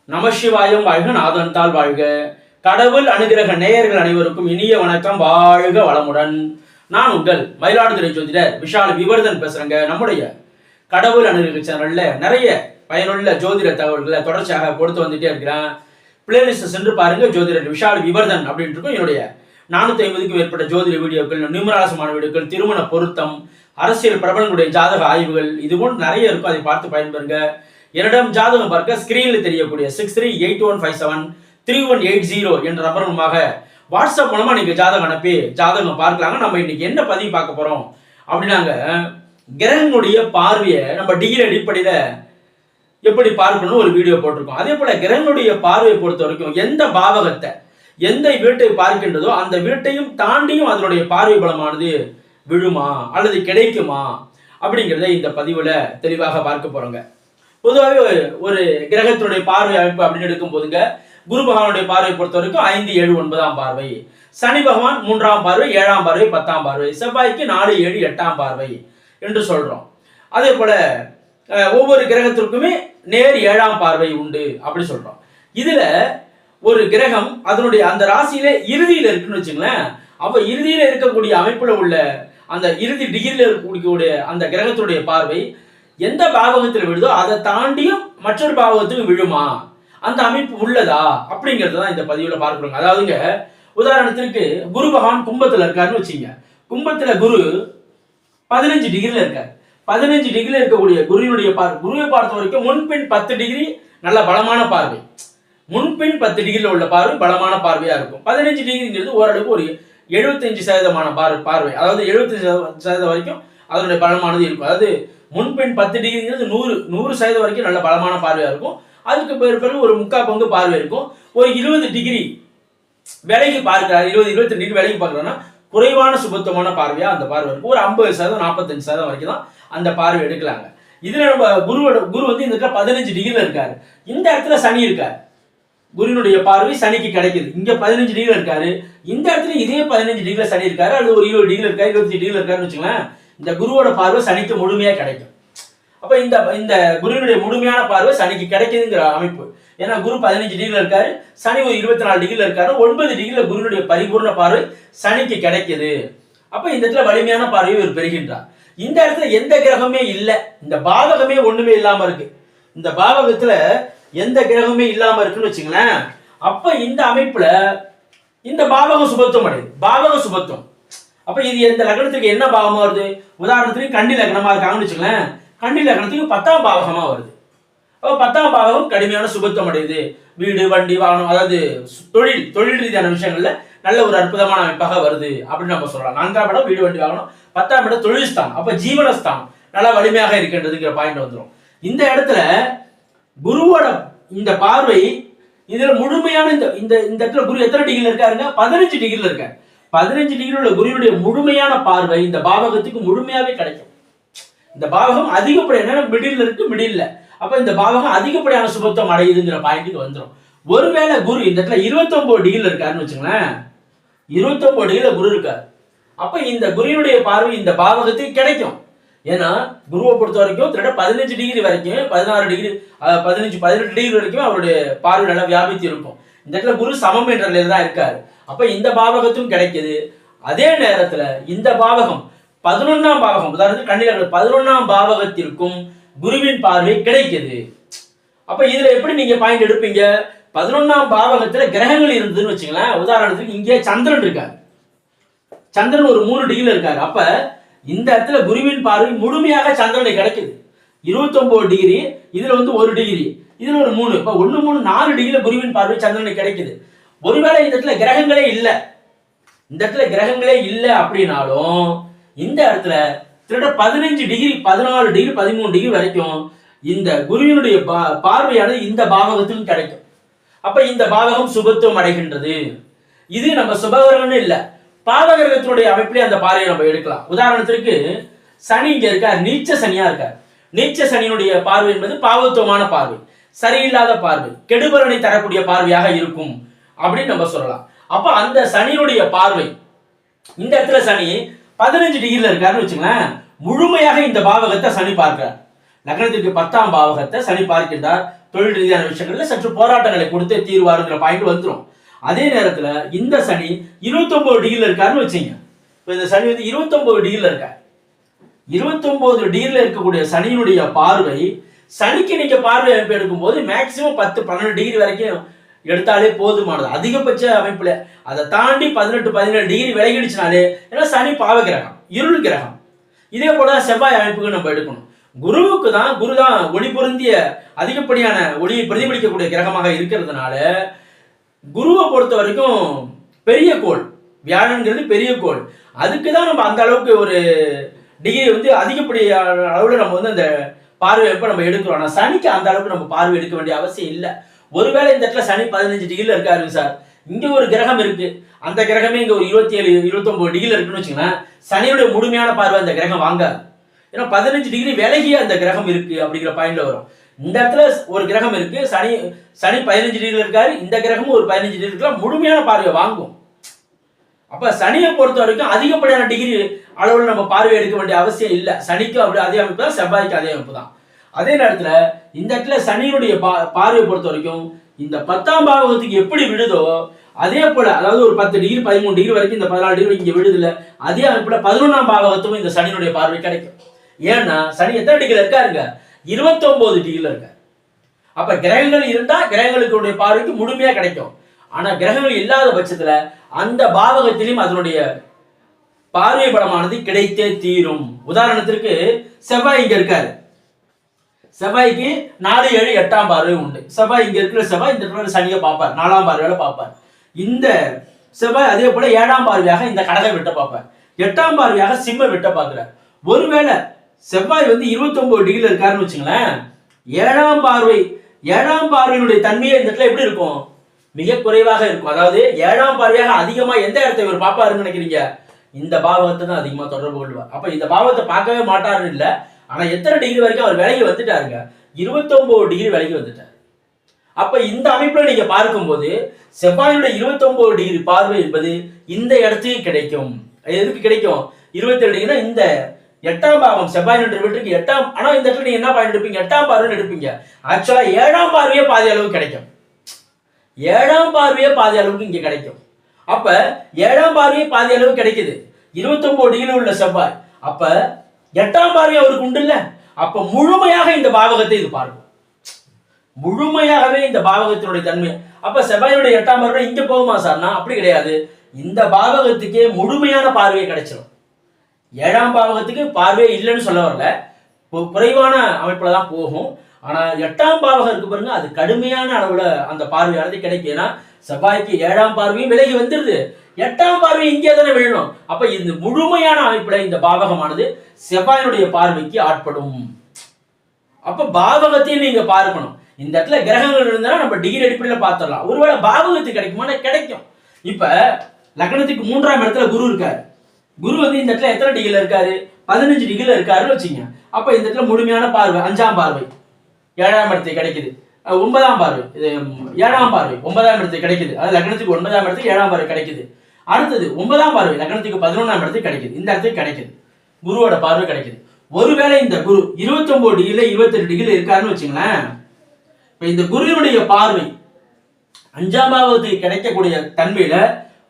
நமசிவாயம் வாழ்க, நாதன்தாள் வாழ்க. கடவுள் அனுகிரக நேயர்கள் அனைவருக்கும் இனிய வணக்கம். வாழ்க வளமுடன். நான் உங்கள் மயிலாடுதுறை ஜோதிடர் விஷால் விவர்தன் பேசுறேங்க. நம்முடைய கடவுள் அனுகிரக சேனல்ல நிறைய பயனுள்ள ஜோதிட தகவல்களை தொடர்ச்சியாக கொடுத்து வந்துட்டே இருக்கிறேன். பிளேலிஸ்ட் சென்று பாருங்க. ஜோதிடர் விஷால் விவர்தன் அப்படின்னு இருக்கும். என்னுடைய 450க்கும் மேற்பட்ட ஜோதிட வீடியோக்கள், நியூமராசமான வீடியோக்கள், திருமண பொருத்தம், அரசியல் பிரபலங்களுடைய ஜாதக ஆய்வுகள், இது போன்று நிறைய இருக்கும். அதை பார்த்து பயன்பெறுங்க. என்னிடம் ஜாதகம் பார்க்க ஸ்கிரீனில் தெரியக்கூடிய 6381573180 என்ற நம்பர் மூலமாக வாட்ஸ்அப் மூலமா நீங்க ஜாதகம் அனுப்பி ஜாதகம் பார்க்கலாங்க. நம்ம இன்னைக்கு என்ன பதிவு பார்க்க போறோம் அப்படின்னாங்க, கிரகங்களுடைய பார்வையை நம்ம டிகிரி அடிப்படையில எப்படி பார்க்கணும் ஒரு வீடியோ போட்டிருக்கோம். அதே போல கிரகங்களுடைய பார்வையை பொறுத்த வரைக்கும் எந்த பாவகத்தை எந்த வீட்டை பார்க்கின்றதோ அந்த வீட்டையும் தாண்டியும் அதனுடைய பார்வை பலமானது விழுமா அல்லது கிடைக்குமா அப்படிங்கிறத இந்த பதிவுல தெளிவாக பார்க்க போறோங்க. பொதுவாகவே ஒரு கிரகத்தினுடைய பார்வை அமைப்பு அப்படின்னு எடுக்கும் போதுங்க, குரு பகவானுடைய பார்வை பொறுத்த வரைக்கும் 5, 7, 9ஆம் பார்வை, சனி பகவான் 3ஆம் பார்வை, 7ஆம் பார்வை, 10ஆம் பார்வை, செவ்வாய்க்கு 4, 7, 8ஆம் பார்வை என்று சொல்றோம். அதே போல ஒவ்வொரு கிரகத்திற்குமே நேர் 7ஆம் பார்வை உண்டு அப்படி சொல்றோம். இதுல ஒரு கிரகம் அதனுடைய அந்த ராசியில இறுதியில இருக்குன்னு வச்சுங்களேன். அப்ப இறுதியில இருக்கக்கூடிய அமைப்புல உள்ள அந்த இறுதி டிகிரியில இருக்கக்கூடிய அந்த கிரகத்தினுடைய பார்வை எந்த பாவகத்தில் விழுதோ அதை தாண்டியும் மற்றொரு பாவகத்துக்கு விழுமா, அந்த அமைப்பு உள்ளதா அப்படிங்கறதான் இந்த பதிவுல பார்க்கிறோங்க. அதாவதுங்க, உதாரணத்திற்கு குரு பகவான் கும்பத்துல இருக்காருன்னு வச்சுங்க. கும்பத்துல குரு 15 டிகிரில இருக்காரு. 15 டிகிரில இருக்கக்கூடிய குருவினுடைய குருவை பார்த்த வரைக்கும் முன்பின் 10 டிகிரி நல்ல பலமான பார்வை, முன்பின் 10 டிகிரில உள்ள பார்வை பலமான பார்வையா இருக்கும். 15 டிகிரிங்கிறது ஓரளவுக்கு ஒரு 75% பார்வை, அதாவது 75% வரைக்கும் அதனுடைய பலமானது இருக்கும். அதாவது முன்பின் 10 டிகிரிங்கிறது 100% வரைக்கும் நல்ல பலமான பார்வையா இருக்கும். அதுக்கு பிறகு ஒரு 3/4 பங்கு பார்வை இருக்கும். ஒரு 20 டிகிரி விலைக்கு பார்க்கிறார், 20-22 டிகிரி விலைக்கு பார்க்கறோம்னா குறைவான சுபத்துவமான பார்வையா அந்த பார்வை இருக்கும். ஒரு 50% 45% வரைக்கும் தான் அந்த பார்வை எடுக்கலாங்க. இதுல நம்ம குரு வந்து இந்த இடத்துல 15 டிகிரில இருக்காரு. இந்த இடத்துல சனி இருக்காரு. குருவினுடைய பார்வை சனிக்கு கிடைக்குது. இங்க 15 டிகிரில இருக்காரு. இந்த இடத்துல இதே 15 டிகிரில சனி இருக்காரு, அல்லது ஒரு 20 டிகிரில இருக்காரு, 25 டிகிரில இருக்காருன்னு வச்சுக்கலாம். இந்த குருவோட பார்வை சனிக்கு முழுமையா கிடைக்கும். அப்ப இந்த குருவினுடைய முழுமையான பார்வை சனிக்கு கிடைக்குதுங்கிற அமைப்பு. ஏன்னா குரு 15 டிகிரில இருக்காரு, சனி ஒரு 24 டிகிரில இருக்காரு, 9 டிகிரில குருவினுடைய பரிபூர்ண பார்வை சனிக்கு கிடைக்குது. அப்ப இந்த இடத்துல வலிமையான பார்வையை இவர் பெறுகின்றார். இந்த இடத்துல எந்த கிரகமே இல்லை, இந்த பாவகமே ஒண்ணுமே இல்லாம இருக்கு. இந்த பாவகத்துல எந்த கிரகமே இல்லாம இருக்குன்னு வச்சுங்களேன். அப்ப இந்த அமைப்புல இந்த பாவகம் சுபத்துவம் அடையுது. பாவகம் சுபத்துவம். அப்ப இது எந்த லக்னத்துக்கு என்ன பாவமா வருது? உதாரணத்துக்கு கன்னி லக்னமா இருக்காங்கன்னு வச்சுங்களேன். கன்னி லக்னத்துக்கு 10ஆம் பாவகமா வருது. அப்ப 10ஆம் பாவகம் கடுமையான சுபத்துவம் அடையுது. வீடு, வண்டி, வாகனம், அதாவது தொழில் ரீதியான விஷயங்கள்ல நல்ல ஒரு அற்புதமான அமைப்பாக வருது அப்படின்னு நம்ம சொல்லலாம். 4ஆம் இடம் வீடு, வண்டி, வாகனம், 10ஆம் இடம் தொழில் ஸ்தானம், அப்ப ஜீவனஸ்தானம் நல்லா வலிமையாக இருக்கின்றதுங்கிற பாயிண்ட் வந்துடும். இந்த இடத்துல குருவோட இந்த பார்வை இதுல முழுமையான இந்த இடத்துல குரு எத்தனை டிகிரில இருக்காருங்க? 15 டிகிரில இருக்காரு. 15 டிகிரி உள்ள குருவினுடைய முழுமையான பார்வை இந்த பாவகத்துக்கு முழுமையாவே கிடைக்கும். இந்த பாவகம் அதிகப்படியான மிடில் இருக்கு, மிடில்ல. அப்ப இந்த பாவகம் அதிகப்படியான சுபத்துவம் அடையுதுங்கிற பாயிண்ட்டுக்கு வந்துடும். ஒருவேளை குரு இந்த இடத்துல 29 டிகிரில இருக்காருன்னு வச்சுங்களேன். 29 டிகிரில குரு இருக்காரு. அப்ப இந்த குருவினுடைய பார்வை இந்த பாவகத்துக்கு கிடைக்கும். ஏன்னா குருவை பொறுத்த வரைக்கும் 15 டிகிரி வரைக்கும் 16 டிகிரி 18 டிகிரி வரைக்கும் அவருடைய பார்வை நல்லா வியாபித்து இருக்கும். இந்த இடத்துல குரு சமம் என்ற நிலையில தான் இருக்காரு. அப்ப இந்த பாவகத்தும் கிடைக்குது. அதே நேரத்துல இந்த பாவகம் 11ஆம் பாவகம், உதாரணத்துக்கு கன்னி லக்னம் 11ஆம் பாவகத்திற்கும் குருவின் பார்வை கிடைக்குது. அப்ப இதுல எப்படி நீங்க பாயிண்ட் எடுப்பீங்க? 11ஆம் பாவகத்துல கிரகங்கள் இருந்ததுன்னு வச்சுங்களேன். உதாரணத்துக்கு இங்கே சந்திரன் இருக்காரு. சந்திரன் ஒரு 3 டிகிரில இருக்காரு. அப்ப இந்த இடத்துல குருவின் பார்வை முழுமையாக சந்திரனை கிடைக்குது. 29 டிகிரி, இதுல வந்து 1 டிகிரி, இதுல ஒரு 3, இப்ப 1, 3, 4 டிகிரில குருவின் பார்வை சந்திரனை கிடைக்குது. ஒருவேளை இந்த இடத்துல கிரகங்களே இல்லை, இந்த இடத்துல கிரகங்களே இல்லை அப்படின்னாலும் இந்த இடத்துல 15 டிகிரி, 14 டிகிரி, 13 டிகிரி வரைக்கும் இந்த குருவினுடைய பார்வையானது இந்த பாவகத்துக்கும் கிடைக்கும். அப்ப இந்த பாவகம் சுபத்துவம் அடைகின்றது. இது நம்ம சுபகிரகம்னு இல்லை, பாவகிரகத்தினுடைய அமைப்பிலே அந்த பார்வையை நம்ம எடுக்கலாம். உதாரணத்திற்கு சனி இங்க இருக்கார், நீச்ச சனியா இருக்கார். நீச்ச சனியினுடைய பார்வை என்பது பாவத்துவமான பார்வை, சரியில்லாத பார்வை, கெடுபலனை தரக்கூடிய பார்வையாக இருக்கும் அப்படின்னு நம்ம சொல்லலாம். அப்ப அந்த சனியினுடைய பார்வை இந்த இடத்துல சனி 15 டிகிரில இருக்காருன்னு வச்சுங்களேன். முழுமையாக இந்த பாவகத்தை சனி பார்க்கிறார். லக்னத்திற்கு 10ஆம் பாவகத்தை சனி பார்க்கின்றார். தொழில் ரீதியான விஷயங்கள்ல சற்று போராட்டங்களை கொடுத்தே தீர்வாருங்கிற பாயிண்ட் வந்துடும். அதே நேரத்துல இந்த சனி 29 டிகிரில இருக்காருன்னு வச்சுங்க. இப்போ இந்த சனி வந்து 29 டிகிரில இருக்க, 29 டிகிரில இருக்கக்கூடிய சனியினுடைய பார்வை, சனிக்கு நீங்க பார்வை அமைப்பு எடுக்கும் போது மேக்சிமம் 10-12 டிகிரி வரைக்கும் எடுத்தாலே போதுமானது, அதிகபட்ச அமைப்புல. அதை தாண்டி 18-17 டிகிரி விலகிடுச்சுனாலே, ஏன்னா சனி பாவ கிரகம், இருள் கிரகம். இதே போல செவ்வாய் அமைப்புக்கு நம்ம எடுக்கணும். குருவுக்கு தான், குரு தான் ஒளி பொருந்திய அதிகப்படியான ஒளியை பிரதிபலிக்கக்கூடிய கிரகமாக இருக்கிறதுனால குருவை பொறுத்த வரைக்கும் பெரிய கோள், வியாழன்கிறது பெரிய கோள். அதுக்கு தான் நம்ம அந்த அளவுக்கு ஒரு டிகிரி வந்து அதிகப்படியான அளவில் நம்ம வந்து அந்த பார்வை எப்போ நம்ம எடுக்கிறோம். ஆனால் சனிக்கு அந்த அளவுக்கு நம்ம பார்வை எடுக்க வேண்டிய அவசியம் இல்லை. ஒருவேளை இந்த இடத்துல சனி 15 டிகிரில இருக்காரு சார், இங்க ஒரு கிரகம் இருக்கு, அந்த கிரகமே இங்க ஒரு 27-29 டிகிரில இருக்குன்னு வச்சுங்களேன், சனியுடைய முழுமையான பார்வை அந்த கிரகம் வாங்காது. ஏன்னா 15 டிகிரி விலகிய அந்த கிரகம் இருக்கு அப்படிங்கிற பாயிண்ட்ல வரும். இந்த இடத்துல ஒரு கிரகம் இருக்கு, சனி 15 டிகிரில இருக்காரு, இந்த கிரகமும் ஒரு 15 டிகிரி இருக்கலாம், முழுமையான பார்வை வாங்கும். அப்ப சனியை பொறுத்த வரைக்கும் அதிகப்படியான டிகிரி அளவில் நம்ம பார்வை எடுக்க வேண்டிய அவசியம் இல்லை. சனிக்கு அப்படி அதே அமைப்பு தான், செவ்வாய்க்கு அதே அமைப்பு தான். அதே நேரத்துல இந்த இடத்துல சனியினுடைய பார்வையை பொறுத்த வரைக்கும் இந்த 10ஆம் பாவகத்துக்கு எப்படி விடுதோ அதே போல, அதாவது ஒரு 10 டிகிரி 13 டிகிரி வரைக்கும், இந்த 14 டிகிரி இங்க விடுதில்ல, அதே அமைப்புல 11ஆம் பாவகத்துக்கும் இந்த சனியினுடைய பார்வை கிடைக்கும். ஏன்னா சனி எத்தனை டிகிரில இருக்காருங்க, 29 டிகிரில இருக்க. அப்ப கிரகங்கள் இருந்தா கிரகங்களுடைய பார்வைக்கு முழுமையா கிடைக்கும். ஆனா கிரகங்கள் இல்லாத பட்சத்துல அந்த பாவகத்திலும் அதனுடைய பார்வை பலமானது கிடைத்தே தீரும். உதாரணத்திற்கு செவ்வாய் இங்க இருக்காரு, செவ்வாய்க்கு 4, 7, 8ஆம் பார்வை உண்டு. செவ்வாய் இங்க இருக்கிற செவ்வாய் இந்த இடத்துல சனியை பார்ப்பார், 4ஆம் பார்வையில பார்ப்பார். இந்த செவ்வாய் அதே போல 7ஆம் பார்வையாக இந்த கடக விட்ட பார்ப்பார், 8ஆம் பார்வையாக சிம்ம விட்ட பார்க்கிறார். ஒருவேளை செவ்வாய் வந்து 29 டிகிரில இருக்காருன்னு வச்சுங்களேன், 7ஆம் பார்வையினுடைய தன்மையே இந்த இடத்துல எப்படி இருக்கும், மிக குறைவாக இருக்கும். அதாவது 7ஆம் பார்வையாக அதிகமா எந்த இடத்தை இவர் பார்ப்பாருன்னு நினைக்கிறீங்க, இந்த பாவகத்தை தான் அதிகமா தொடர்பு கொள்வார். அப்ப இந்த பாவத்தை பார்க்கவே மாட்டாருன்னு இல்லை, ஆனா எத்தனை டிகிரி வரைக்கும் அவர் விலகி வந்துட்டாருங்க, 29 டிகிரி விலகி வந்துட்டார். அப்ப இந்த அமைப்புல நீங்க பார்க்கும்போது செவ்வாயுடைய 29 டிகிரி பார்வை என்பது இந்த இடத்துக்கு கிடைக்கும். எதுக்கு கிடைக்கும், 27 டிகிரினா இந்த 8ஆம் பாவம், செவ்வாயினுடைய வீட்டுக்கு 8ஆம். ஆனா இந்த இடத்துல நீங்க என்ன பாயிண்ட் எடுப்பீங்க, 8ஆம் பார்வைன்னு எடுப்பீங்க. ஆக்சுவலா 7ஆம் பார்வையே பாதி அளவுக்கு கிடைக்கும், 7ஆம் பார்வையே பாதி அளவுக்கு இங்க கிடைக்கும். அப்ப 7ஆம் பார்வையே பாதி அளவு கிடைக்குது 29 டிகிரி உள்ள செவ்வாய். அப்ப 8ஆம் பார்வை அவருக்கு உண்டு இல்ல, அப்ப முழுமையாக இந்த பாவகத்தை இது பார்க்கும், முழுமையாகவே இந்த பாவகத்தினுடைய தன்மை. அப்ப செவ்வாயுடைய 8ஆம் பார்வை இங்க போகுமா சார்னா அப்படி கிடையாது, இந்த பாவகத்துக்கே முழுமையான பார்வையை கிடைச்சிடும். 7ஆம் பாவகத்துக்கு பார்வையே இல்லைன்னு சொல்ல வரல, குறைவான அமைப்புல தான் போகும். ஆனா 8ஆம் பாவகம் இருக்கு பாருங்க, அது கடுமையான அளவுல அந்த பார்வையானது கிடைக்கும். ஏன்னா செவ்வாய்க்கு 7ஆம் பார்வையும் விலகி வந்துருது, 8ஆம் பார்வை இங்கே தானே விழணும். அப்ப இந்த முழுமையான அமைப்புல இந்த பாவகமானது செவ்வாயினுடைய பார்வைக்கு ஆட்படும். அப்ப பாவகத்தையும் நீங்க பார்க்கணும். இந்த இடத்துல கிரகங்கள் இருந்தா நம்ம டிகிரி அடிப்படையில் பார்த்துடலாம். ஒருவேளை பாவகத்துக்கு கிடைக்குமா, கிடைக்கும். இப்ப லக்னத்துக்கு 3ஆம் இடத்துல குரு இருக்காரு, குரு வந்து இந்த இடத்துல எத்தனை டிகிரில இருக்காரு, 15 டிகிரில இருக்காருன்னு வச்சுங்க. அப்ப இந்த இடத்துல முழுமையான பார்வை 5ஆம் பார்வை 7ஆம் இடத்துக்கு கிடைக்குது, 9ஆம் பார்வை 7ஆம் பார்வை 9ஆம் இடத்துக்கு கிடைக்குது. அதாவது லக்னத்துக்கு 9ஆம் இடத்துக்கு 7ஆம் பார்வை கிடைக்குது. அடுத்தது 9ஆம் பார்வை லக்னத்துக்கு 11ஆம் இடத்துக்கு கிடைக்குது, இந்த இடத்துக்கு கிடைக்குது, குருவோட பார்வை கிடைக்குது. ஒருவேளை இந்த குரு 29 டிகிரில 28 டிகிரில இருக்காருன்னு வச்சுங்களேன், இப்ப இந்த குருவினுடைய பார்வை 5ஆம் பாவத்துக்கு கிடைக்கக்கூடிய தன்மையில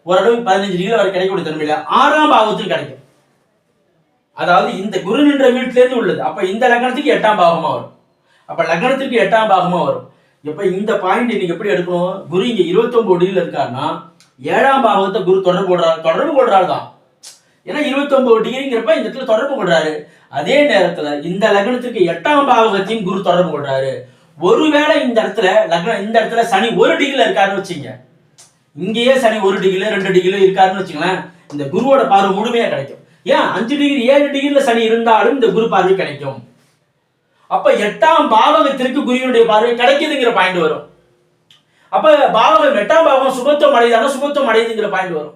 ஓரளவு 15 டிகிரி வரை கிடைக்கக்கூடிய தன்மையில 6ஆம் பாவத்துக்கு கிடைக்கும். அதாவது இந்த குரு நின்ற வீட்டில இருந்து உள்ளது. அப்ப இந்த லக்னத்துக்கு 8ஆம் பாவமா வரும், அப்ப லக்னத்துக்கு 8ஆம் பாவமா வரும். இப்ப இந்த பாயிண்ட் நீங்க எப்படி எடுக்கணும், குரு இங்க 29 டிகிரில இருக்காருன்னா 7ஆம் பாவத்தை குரு தொடர்பு கொள்றாரு தான். ஏன்னா 29 டிகிரிங்கிறப்ப இந்த இடத்துல தொடர்பு கொள்றாரு. அதே நேரத்துல இந்த லக்னத்துக்கு 8ஆம் பாவகத்தையும் குரு தொடர்பு கொள்றாரு. ஒருவேளை இந்த இடத்துல சனி 1 டிகிரில இருக்காருன்னு வச்சுங்க, இங்கேயே சனி 1 டிகிரில 2 டிகிரில இருக்காருன்னு வச்சுங்களேன், இந்த குருவோட பார்வை முழுமையா கிடைக்கும். ஏன் 5 டிகிரி 7 டிகிரில சனி இருந்தாலும் இந்த குரு பார்வை கிடைக்கும். அப்ப 8ஆம் பாவகத்திற்கு குருவினுடைய பார்வை கிடைக்குதுங்கிற பாயிண்ட் வரும். அப்ப பாவகம் 8ஆம் பாவகம் சுபத்துவம் அடையுதான, சுபத்துவம் அடையுதுங்கிற பாயிண்ட் வரும்.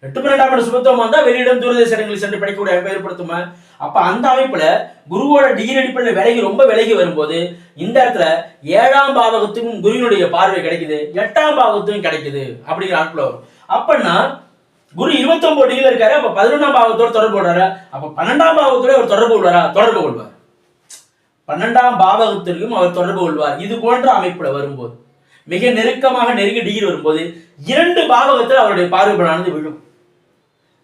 8-12ஆம் இடம் சுபத்துவம் வந்தா வெளியிடம் தூரதேசங்களில் சென்று படிக்கக்கூடிய அமைப்பை ஏற்படுத்துமா. அப்ப அந்த அமைப்புல குருவோட டிகிரி அடிப்படையில் ரொம்ப விலகி வரும்போது இந்த இடத்துல 7ஆம் பாவகத்துக்கும் குருவினுடைய பார்வை கிடைக்குது, 8ஆம் பாவகத்துக்கும் கிடைக்குது அப்படிங்கிற அமைப்புல வரும். அப்படின்னா குரு 29 டிகிரில இருக்காரு, அப்ப 11ஆம் பாவத்தோட தொடர்பு கொள்றாரு, அப்ப 12ஆம் பாவத்தோட ஒரு தொடர்பு கொள்வார். 12ஆம் பாவகத்திற்கும் அவர் தொடர்பு கொள்வார். இது போன்ற அமைப்புல வரும்போது, மிக நெருக்கமாக நெருங்கி டிகிரி வரும்போது 2 பாவகத்தில் அவருடைய பார்வைப்படானது விழும்.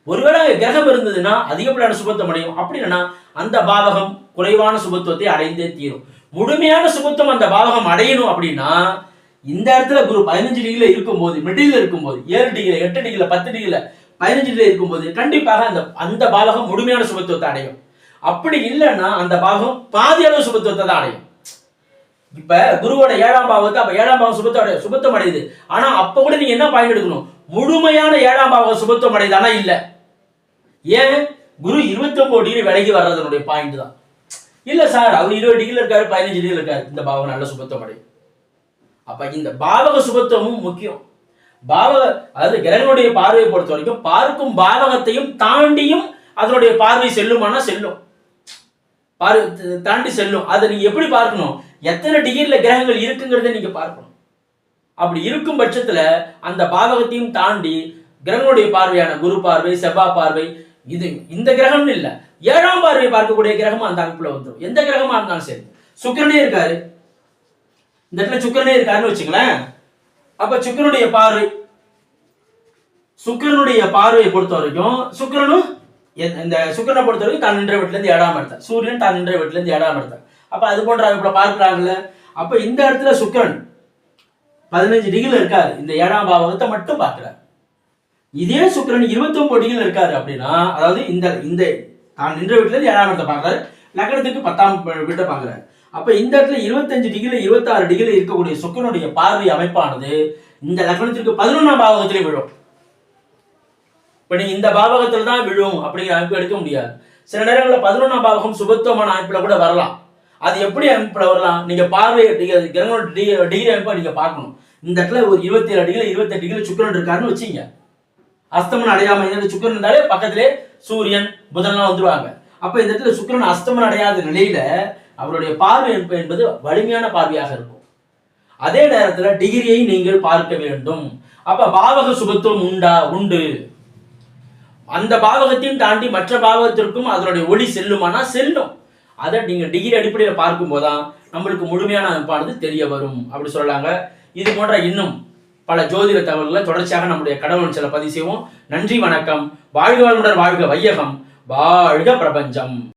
ஒருவேளை கிரகம் இருந்ததுன்னா அதிகப்படியான சுபத்துவம் அடையும். அப்படி இல்லைன்னா அந்த பாவகம் குறைவான சுபத்துவத்தை அடைந்தே தீரும். முழுமையான சுபத்துவம் அந்த பாவகம் அடையணும் அப்படின்னா இந்த இடத்துல குரு 15 டிகிரில இருக்கும்போது, மிடில் இருக்கும்போது, 7 டிகிரி, 8 டிகிரில, 10 டிகிரில, 15 டிகிரில இருக்கும்போது கண்டிப்பாக அந்த பாவகம் முழுமையான சுபத்துவத்தை அடையும். அப்படி இல்லைன்னா அந்த பாவகம் பாதி அளவு சுபத்துவத்தை தான் அடையும். இப்ப குருவோட 7ஆம் பாவத்தை, அப்ப 7ஆம் பாவம் சுபத்துவம் அடையுது. ஆனா அப்ப கூட நீங்க என்ன பாயிண்ட் எடுக்கணும்? முழுமையான 7ஆம் பாவம் சுபத்துவம் அடையுது. ஆனா இல்ல. ஏன்? குரு 29 டிகிரி விலகி வர்றதனுடைய பாயிண்ட் தான். இல்ல சார், அவர் 20 டிகிரில இருக்காரு, 15 டிகிரில இருக்காரு, இந்த பாவகம் நல்ல சுபத்துவம் அடையும். அப்ப இந்த பாவக சுபத்துவமும் முக்கியம். அதாவது கிரகனுடைய பார்வையை பொறுத்த வரைக்கும் பார்க்கும் பாவகத்தையும் தாண்டியும் அதனுடைய பார்வை செல்லுமானா செல்லும், தாண்டி செல்லும். அதை நீங்க எப்படி பார்க்கணும்? எத்தனை டிகிரில கிரகங்கள் இருக்குங்கிறத நீங்க பார்க்கணும். அப்படி இருக்கும் பட்சத்துல அந்த பாவகத்தையும் தாண்டி கிரகனுடைய பார்வையான குரு பார்வை, செவ்வாய் பார்வை, இது இந்த கிரகம் இல்ல, 7ஆம் பார்வையை பார்க்கக்கூடிய கிரகமும் அந்த அமைப்புல வந்துடும். எந்த கிரகமா இருந்தாலும் சரி. சுக்கிரனே இருக்காரு, இந்த இடத்துல சுக்கிரனே இருக்காருன்னு வச்சுங்களேன். அப்ப சுக்கிரனுடைய பார்வையை பொறுத்த வரைக்கும் இந்த சுக்கிரனை பொறுத்த வரைக்கும் தான் நின்ற வீட்டுல இருந்து 7ஆம் இடத்த, சூரியன் தான் நின்ற வீட்டுல இருந்து 7ஆம் இடத்த. அப்ப அது போன்ற அமைப்புல பார்க்கிறாங்கல்ல. அப்ப இந்த இடத்துல சுக்கிரன் 15 டிகிரில இருக்காரு, இந்த 7ஆம் பாவகத்தை மட்டும் பார்க்கிறார். இதே சுக்கிரன் 29 டிகிரில இருக்காரு அப்படின்னா, அதாவது இந்த தான் நின்ற வீட்டுல இருந்து 7ஆம் இடத்தை பார்க்கிறாரு, லக்னத்துக்கு 10ஆம் வீட்டை பார்க்கிறாரு. அப்ப இந்த இடத்துல 25 டிகிரில 26 டிகிரில இருக்கக்கூடிய சுக்கிரனுடைய பார்வை அமைப்பானது இந்த லக்னத்திற்கு 11ஆம் பாவகத்திலே விழும். இப்ப நீங்க இந்த பாவகத்துல தான் விழும் அப்படிங்கிற அமைப்பு எடுக்க முடியாது. சில நேரங்களில் 11ஆம் பாவகம் சுபத்துவமான அமைப்புல கூட வரலாம். அது எப்படி அமைப்புல வரலாம்? நீங்க கிரகணோட டிகிரி அமைப்பா நீங்க பார்க்கணும். இந்த இடத்துல ஒரு 27 டிகிரி 28 டிகிரி சுக்கிரன் இருக்காருன்னு வச்சுங்க. அஸ்தமனம் அடையாம சுக்கிரன் இருந்தாலே பக்கத்திலே சூரியன் புதன்லாம் வந்துருவாங்க. அப்ப இந்த இடத்துல சுக்கிரன் அஸ்தமனம் அடையாத நிலையில அவருடைய பார்வை என்பது வலிமையான பார்வையாக இருக்கும். அதே நேரத்துல டிகிரியை நீங்கள் பார்க்க வேண்டும். அப்ப பாவக சுபத்துவம் உண்டு. அந்த பாவகத்தையும் தாண்டி மற்ற பாவகத்திற்கும் அதனுடைய ஒளி செல்லுமானா செல்லும். அதை நீங்க டிகிரி அடிப்படையில் பார்க்கும் போதுதான் நம்மளுக்கு முழுமையான அமைப்பானது தெரிய வரும் அப்படி சொல்லலாங்க. இது போன்ற இன்னும் பல ஜோதிட தகவல்களை தொடர்ச்சியாக நம்முடைய கடவுள் சில பதிவு செய்வோம். நன்றி, வணக்கம். வாழ்க வளமுடன், வாழ்க வையகம், வாழ்க பிரபஞ்சம்.